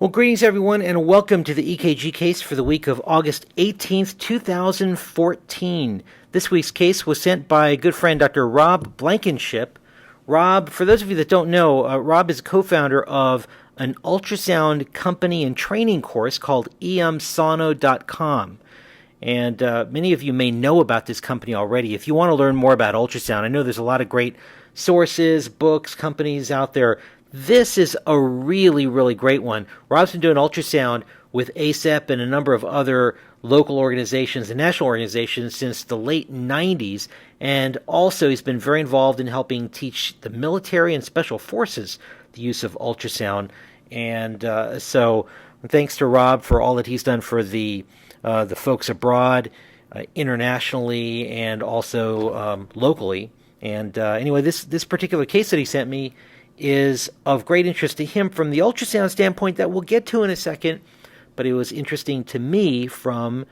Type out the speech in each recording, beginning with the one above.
Well, greetings everyone, and welcome to the EKG case for the week of August 18th, 2014. This week's case was sent by a good friend, Dr. Rob Blankenship. Rob, for those of you that don't know, Rob is co-founder of an ultrasound company and training course called emsono.com. And many of you may know about this company already. If you want to learn more about ultrasound, I know there's a lot of great sources, books, companies out there. This is a really, really great one. Rob's been doing ultrasound with ACEP and a number of other local organizations and national organizations since the late 90s. And also he's been very involved in helping teach the military and special forces the use of ultrasound. And so thanks to Rob for all that he's done for the folks abroad, internationally, and also locally. And anyway, this particular case that he sent me is of great interest to him from the ultrasound standpoint that we'll get to in a second, but it was interesting to me from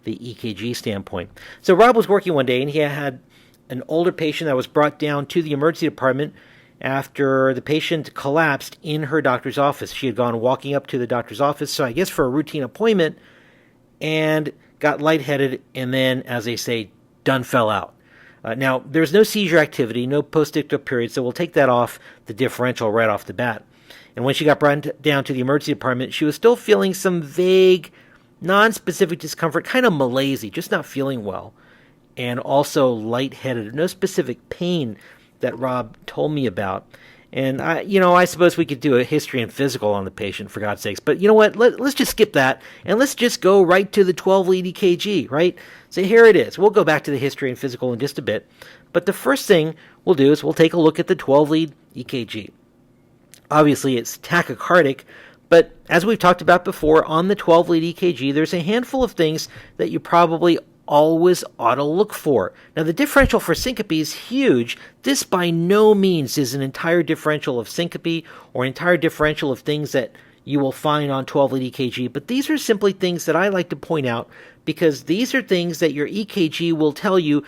the EKG standpoint. So Rob was working one day, and he had an older patient that was brought down to the emergency department after the patient collapsed in her doctor's office. She had gone walking up to the doctor's office, so I guess for a routine appointment, and got lightheaded, and then, as they say, done fell out. Now, there's no seizure activity, no post-ictal period, so we'll take that off the differential right off the bat. And when she got brought down to the emergency department, she was still feeling some vague, non-specific discomfort, kind of malaise, just not feeling well, and also lightheaded. No specific pain that Rob told me about. And I suppose we could do a history and physical on the patient, for God's sakes. But you know what? Let's just skip that, and let's just go right to the 12-lead EKG, right? So here it is. We'll go back to the history and physical in just a bit. But the first thing we'll do is we'll take a look at the 12-lead EKG. Obviously, it's tachycardic, but as we've talked about before, on the 12-lead EKG, there's a handful of things that you probably always ought to look for. Now, the differential for syncope is huge. This by no means is an entire differential of syncope or an entire differential of things that you will find on 12-lead EKG, but these are simply things that I like to point out because these are things that your EKG will tell you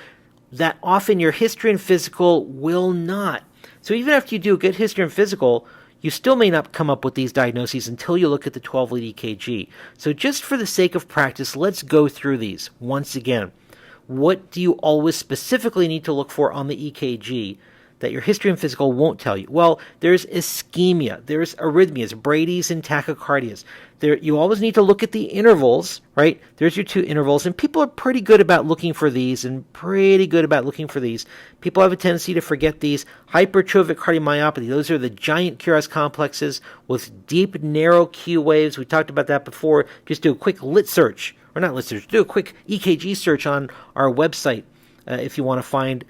that often your history and physical will not. So even after you do a good history and physical, you still may not come up with these diagnoses until you look at the 12-lead EKG. So just for the sake of practice, let's go through these once again. What do you always specifically need to look for on the EKG that your history and physical won't tell you? Well, there's ischemia, there's arrhythmias, brady's and tachycardias. You always need to look at the intervals, right? There's your two intervals, and people are pretty good about looking for these People have a tendency to forget these. Hypertrophic cardiomyopathy, those are the giant QRS complexes with deep, narrow Q waves. We talked about that before. Just do a quick do a quick EKG search on our website if you want to find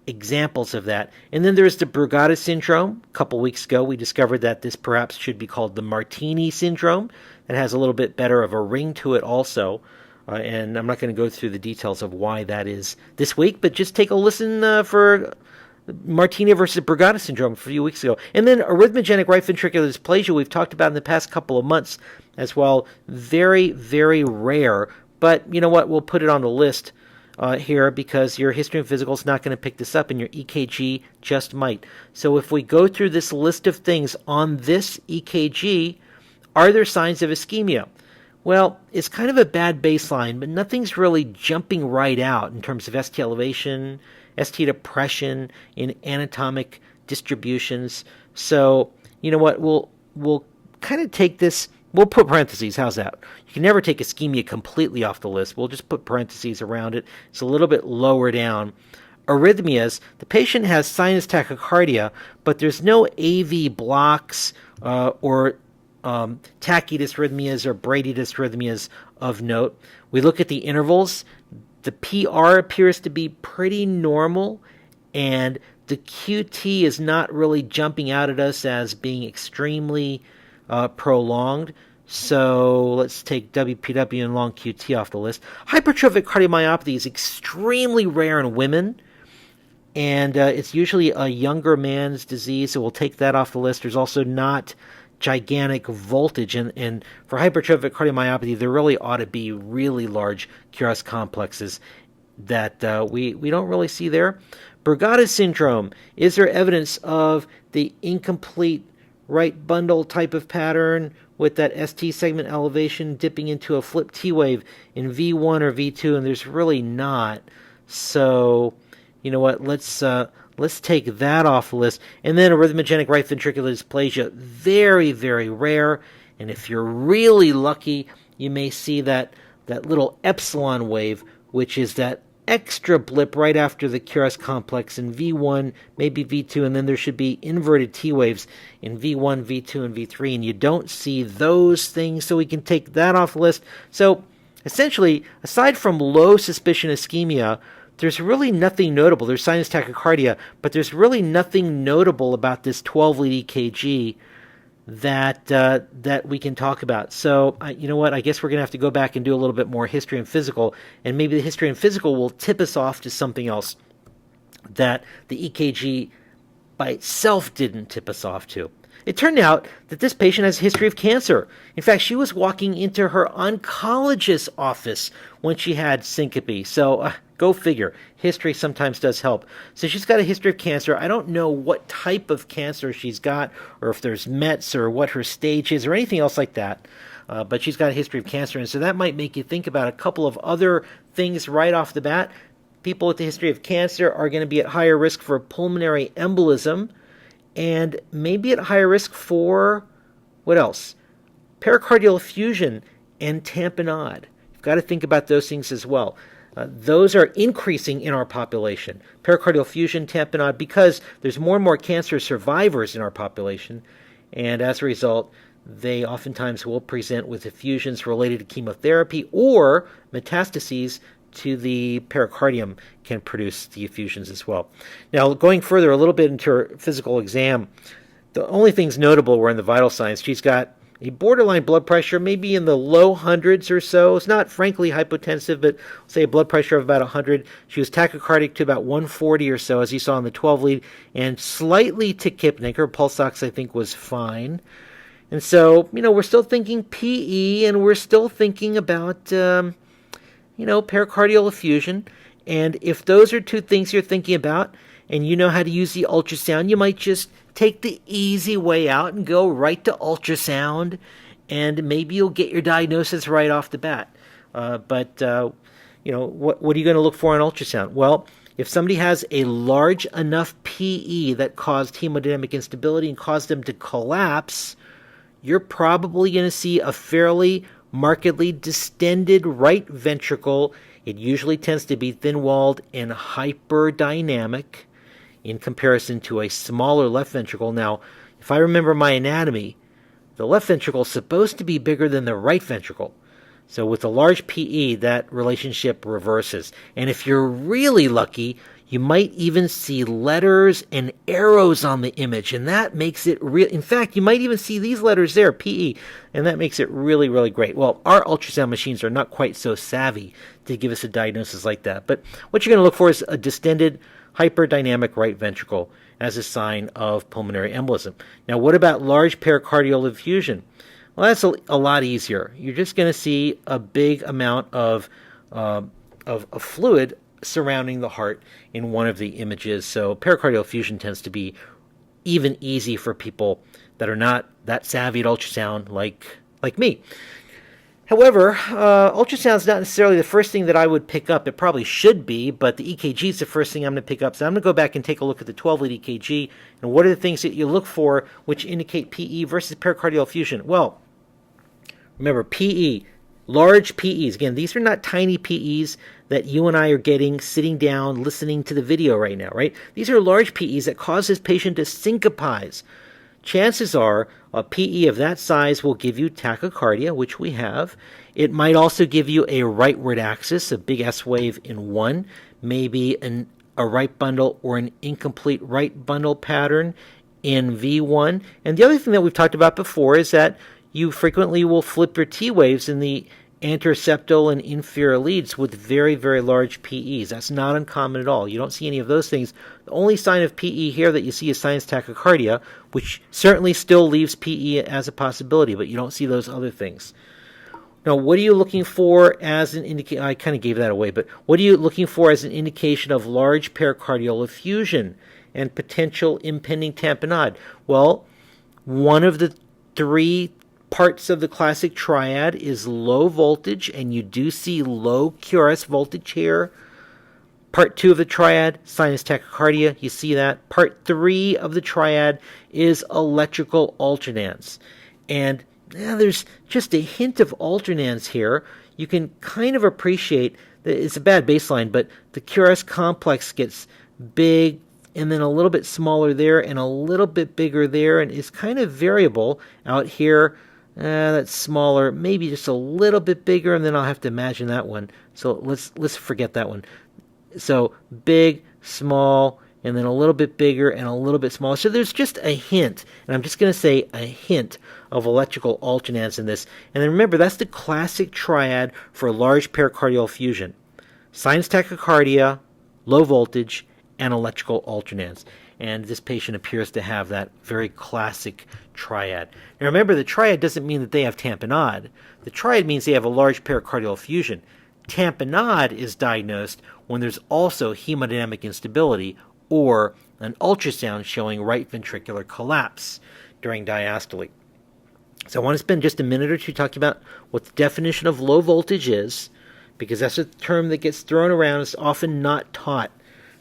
examples of that. And then there's the Brugada syndrome. A couple weeks ago, we discovered that this perhaps should be called the Martini syndrome. That has a little bit better of a ring to it also. And I'm not going to go through the details of why that is this week, but just take a listen for Martini versus Brugada syndrome a few weeks ago. And then arrhythmogenic right ventricular dysplasia we've talked about in the past couple of months as well. Very, very rare. But you know what? We'll put it on the list here because your history and physical is not going to pick this up and your EKG just might. So if we go through this list of things on this EKG, are there signs of ischemia? Well, it's kind of a bad baseline, but nothing's really jumping right out in terms of ST elevation, ST depression in anatomic distributions. So, you know what, we'll kind of take this. We'll put parentheses. How's that? You can never take ischemia completely off the list. We'll just put parentheses around it. It's a little bit lower down. Arrhythmias, the patient has sinus tachycardia, but there's no AV blocks or tachydysrhythmias or bradydysrhythmias of note. We look at the intervals. The PR appears to be pretty normal, and the QT is not really jumping out at us as being extremely prolonged. So let's take WPW and long QT off the list. Hypertrophic cardiomyopathy is extremely rare in women, and it's usually a younger man's disease, so we'll take that off the list. There's also not gigantic voltage, and for hypertrophic cardiomyopathy, there really ought to be really large QRS complexes that we don't really see there. Brugada syndrome, is there evidence of the incomplete right bundle type of pattern with that ST segment elevation dipping into a flip T wave in V1 or V2, and there's really not. So, you know what? Let's take that off the list. And then arrhythmogenic right ventricular dysplasia, very, very rare. And if you're really lucky, you may see that little epsilon wave, which is that extra blip right after the QRS complex in V1, maybe V2, and then there should be inverted T waves in V1, V2, and V3, and you don't see those things, so we can take that off the list. So essentially, aside from low suspicion ischemia, there's really nothing notable. There's sinus tachycardia, but there's really nothing notable about this 12-lead EKG that we can talk about. So, you know what? I guess we're going to have to go back and do a little bit more history and physical, and maybe the history and physical will tip us off to something else that the EKG by itself didn't tip us off to. It turned out that this patient has a history of cancer. In fact, she was walking into her oncologist's office when she had syncope. So go figure. History sometimes does help. So she's got a history of cancer. I don't know what type of cancer she's got, or if there's Mets, or what her stage is, or anything else like that. But she's got a history of cancer. And so that might make you think about a couple of other things right off the bat. People with a history of cancer are going to be at higher risk for pulmonary embolism, and maybe at higher risk for, what else? Pericardial effusion and tamponade. You've got to think about those things as well. Those are increasing in our population. Pericardial effusion, tamponade, because there's more and more cancer survivors in our population, and as a result, they oftentimes will present with effusions related to chemotherapy, or metastases to the pericardium can produce the effusions as well. Now, going further a little bit into her physical exam, the only things notable were in the vital signs. She's got a borderline blood pressure, maybe in the low hundreds or so. It's not frankly hypotensive, but say a blood pressure of about 100. She was tachycardic to about 140 or so, as you saw in the 12 lead, and slightly tachypnic. Her pulse ox, I think, was fine. And so, we're still thinking PE, and we're still thinking about pericardial effusion. And if those are two things you're thinking about, and you know how to use the ultrasound, you might just take the easy way out and go right to ultrasound, and maybe you'll get your diagnosis right off the bat. But what are you going to look for on ultrasound? Well, if somebody has a large enough PE that caused hemodynamic instability and caused them to collapse, you're probably going to see a fairly markedly distended right ventricle. It usually tends to be thin-walled and hyperdynamic in comparison to a smaller left ventricle. Now, if I remember my anatomy, the left ventricle is supposed to be bigger than the right ventricle. So with a large PE, that relationship reverses. And if you're really lucky, you might even see letters and arrows on the image, and that makes it real. In fact, you might even see these letters there, PE, and that makes it really, really great. Well, our ultrasound machines are not quite so savvy to give us a diagnosis like that. But what you're going to look for is a distended, hyperdynamic right ventricle as a sign of pulmonary embolism. Now, what about large pericardial effusion? Well, that's a lot easier. You're just going to see a big amount of fluid surrounding the heart in one of the images. So pericardial effusion tends to be even easy for people that are not that savvy at ultrasound like me. However, ultrasound is not necessarily the first thing that I would pick up. It probably should be, but the EKG is the first thing I'm going to pick up. So I'm going to go back and take a look at the 12-lead EKG, and what are the things that you look for which indicate PE versus pericardial effusion? Well, remember, PE, large PEs. Again, these are not tiny PEs that you and I are getting sitting down listening to the video right now, right? These are large PEs that cause this patient to syncopize. Chances are a PE of that size will give you tachycardia, which we have. It might also give you a rightward axis, a big S wave in 1, maybe a right bundle or an incomplete right bundle pattern in V1. And the other thing that we've talked about before is that you frequently will flip your T waves in the anteroseptal and inferior leads with very, very large PEs. That's not uncommon at all. You don't see any of those things. The only sign of PE here that you see is sinus tachycardia, which certainly still leaves PE as a possibility, but you don't see those other things. Now, what are you looking for as an indication? I kind of gave that away, but what are you looking for as an indication of large pericardial effusion and potential impending tamponade? Well, one of the three parts of the classic triad is low voltage, and you do see low QRS voltage here. Part 2 of the triad, sinus tachycardia, you see that. Part 3 of the triad is electrical alternans. And there's just a hint of alternans here. You can kind of appreciate that it's a bad baseline, but the QRS complex gets big and then a little bit smaller there and a little bit bigger there, and it's kind of variable. Out here, that's smaller, maybe just a little bit bigger, and then I'll have to imagine that one. So let's forget that one. So big, small, and then a little bit bigger and a little bit smaller. So there's just a hint, and I'm just going to say a hint of electrical alternans in this. And then remember, that's the classic triad for large pericardial effusion. Sinus tachycardia, low voltage, and electrical alternans. And this patient appears to have that very classic triad. Now remember, the triad doesn't mean that they have tamponade. The triad means they have a large pericardial effusion. Tamponade is diagnosed when there's also hemodynamic instability or an ultrasound showing right ventricular collapse during diastole. So I want to spend just a minute or two talking about what the definition of low voltage is, because that's a term that gets thrown around. It's often not taught,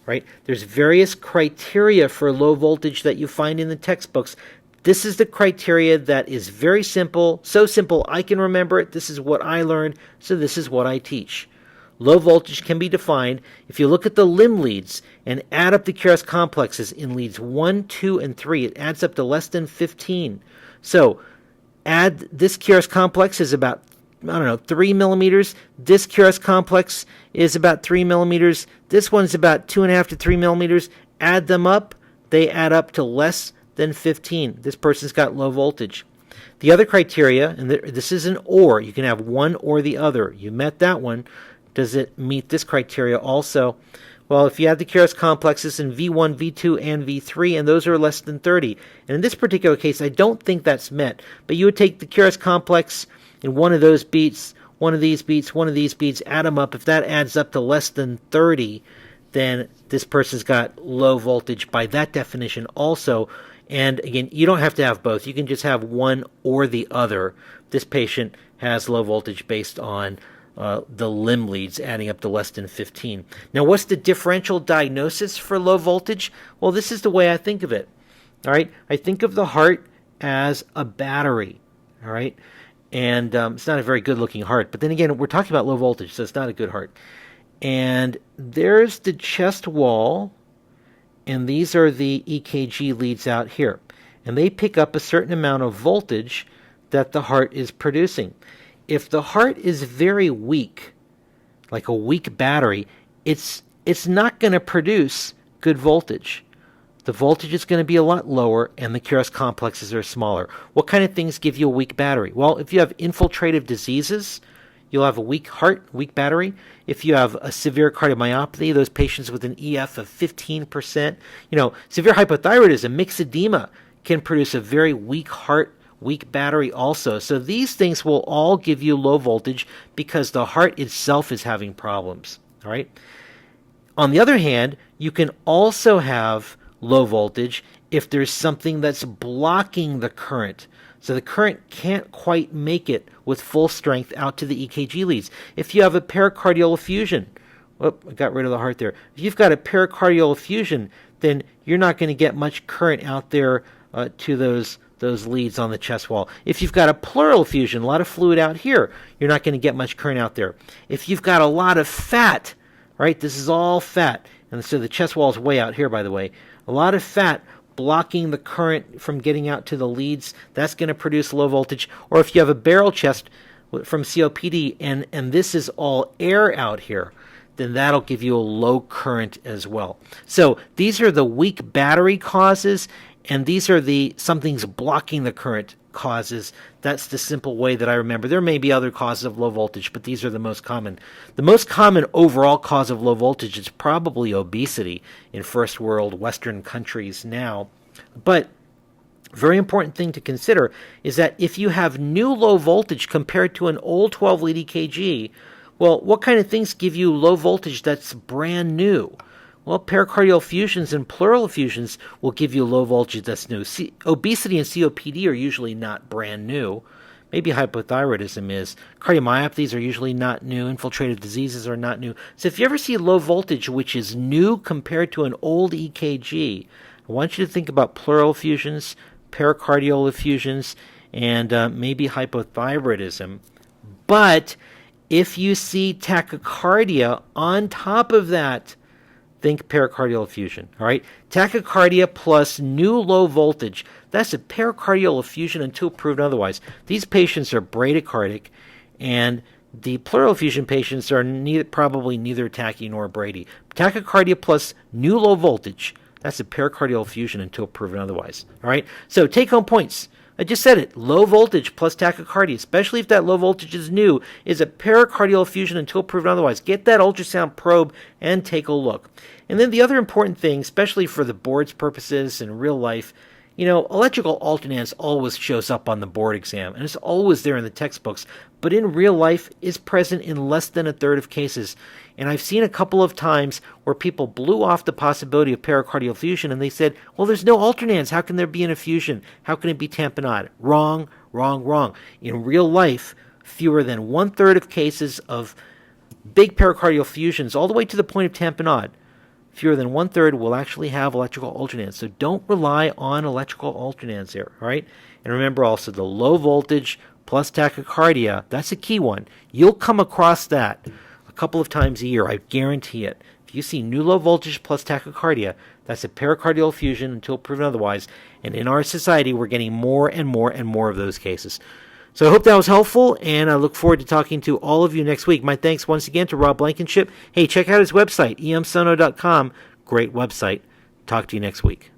right? There's various criteria for low voltage that you find in the textbooks. This is the criteria that is very simple, so simple I can remember it. This is what I learned, so this is what I teach. Low voltage can be defined if you look at the limb leads and add up the QRS complexes in leads 1, 2, and 3. It adds up to less than 15. So add this QRS complex is about, 3 millimeters. This QRS complex is about 3 millimeters. This one's about 2.5 to 3 millimeters. Add them up, they add up to less than 15. This person's got low voltage. The other criteria, and this is an or, you can have one or the other. You met that one. Does it meet this criteria also? Well, if you have the QRS complexes in V1, V2, and V3, and those are less than 30. And in this particular case, I don't think that's met. But you would take the QRS complex in one of those beats, one of these beats, one of these beats, add them up. If that adds up to less than 30, then this person's got low voltage by that definition also. And again, you don't have to have both. You can just have one or the other. This patient has low voltage based on the limb leads adding up to less than 15. Now, what's the differential diagnosis for low voltage? Well, this is the way I think of it. All right, I think of the heart as a battery. All right, and it's not a very good-looking heart. But then again, we're talking about low voltage, so it's not a good heart. And there's the chest wall, and these are the EKG leads out here. And they pick up a certain amount of voltage that the heart is producing. If the heart is very weak, like a weak battery, it's not going to produce good voltage. The voltage is going to be a lot lower, and the QRS complexes are smaller. What kind of things give you a weak battery? Well, if you have infiltrative diseases, you'll have a weak heart, weak battery. If you have a severe cardiomyopathy, those patients with an EF of 15%, severe hypothyroidism, mixed edema can produce a very weak heart, weak battery also. So these things will all give you low voltage because the heart itself is having problems. All right. On the other hand, you can also have low voltage if there's something that's blocking the current. So the current can't quite make it with full strength out to the EKG leads. If you have a pericardial effusion, I got rid of the heart there. If you've got a pericardial effusion, then you're not going to get much current out there to those leads on the chest wall. If you've got a pleural effusion, a lot of fluid out here, you're not going to get much current out there. If you've got a lot of fat, right, this is all fat, and so the chest wall is way out here, by the way, a lot of fat blocking the current from getting out to the leads, that's going to produce low voltage. Or if you have a barrel chest from COPD and this is all air out here, then that'll give you a low current as well. So these are the weak battery causes, and these are the something's blocking the current causes. That's the simple way that I remember. There may be other causes of low voltage, but these are the most common. The most common overall cause of low voltage is probably obesity in first world Western countries now. But very important thing to consider is that if you have new low voltage compared to an old 12-lead EKG, well, what kind of things give you low voltage that's brand new? Well, pericardial effusions and pleural effusions will give you low voltage that's new. Obesity and COPD are usually not brand new, maybe hypothyroidism is. Cardiomyopathies are usually not new. Infiltrative diseases are not new. So if you ever see low voltage, which is new compared to an old EKG, I want you to think about pleural effusions, pericardial effusions, and maybe hypothyroidism. But if you see tachycardia on top of that, think pericardial effusion, all right? Tachycardia plus new low voltage, that's a pericardial effusion until proven otherwise. These patients are bradycardic, and the pleural effusion patients are probably neither tachy nor brady. Tachycardia plus new low voltage, that's a pericardial effusion until proven otherwise, all right? So take-home points. I just said it. Low voltage plus tachycardia, especially if that low voltage is new, is a pericardial effusion until proven otherwise. Get that ultrasound probe and take a look. And then the other important thing, especially for the board's purposes in real life, electrical alternance always shows up on the board exam, and it's always there in the textbooks, but in real life is present in less than a third of cases. And I've seen a couple of times where people blew off the possibility of pericardial effusion, and they said, well, there's no alternance. How can there be an effusion? How can it be tamponade? Wrong, wrong, wrong. In real life, fewer than one-third of cases of big pericardial effusions, all the way to the point of tamponade, fewer than one-third will actually have electrical alternance. So don't rely on electrical alternance there, all right? And remember also the low voltage plus tachycardia, that's a key one. You'll come across that a couple of times a year, I guarantee it. If you see new low voltage plus tachycardia, that's a pericardial effusion until proven otherwise. And in our society, we're getting more and more and more of those cases. So I hope that was helpful, and I look forward to talking to all of you next week. My thanks once again to Rob Blankenship. Hey, check out his website, emsono.com. Great website. Talk to you next week.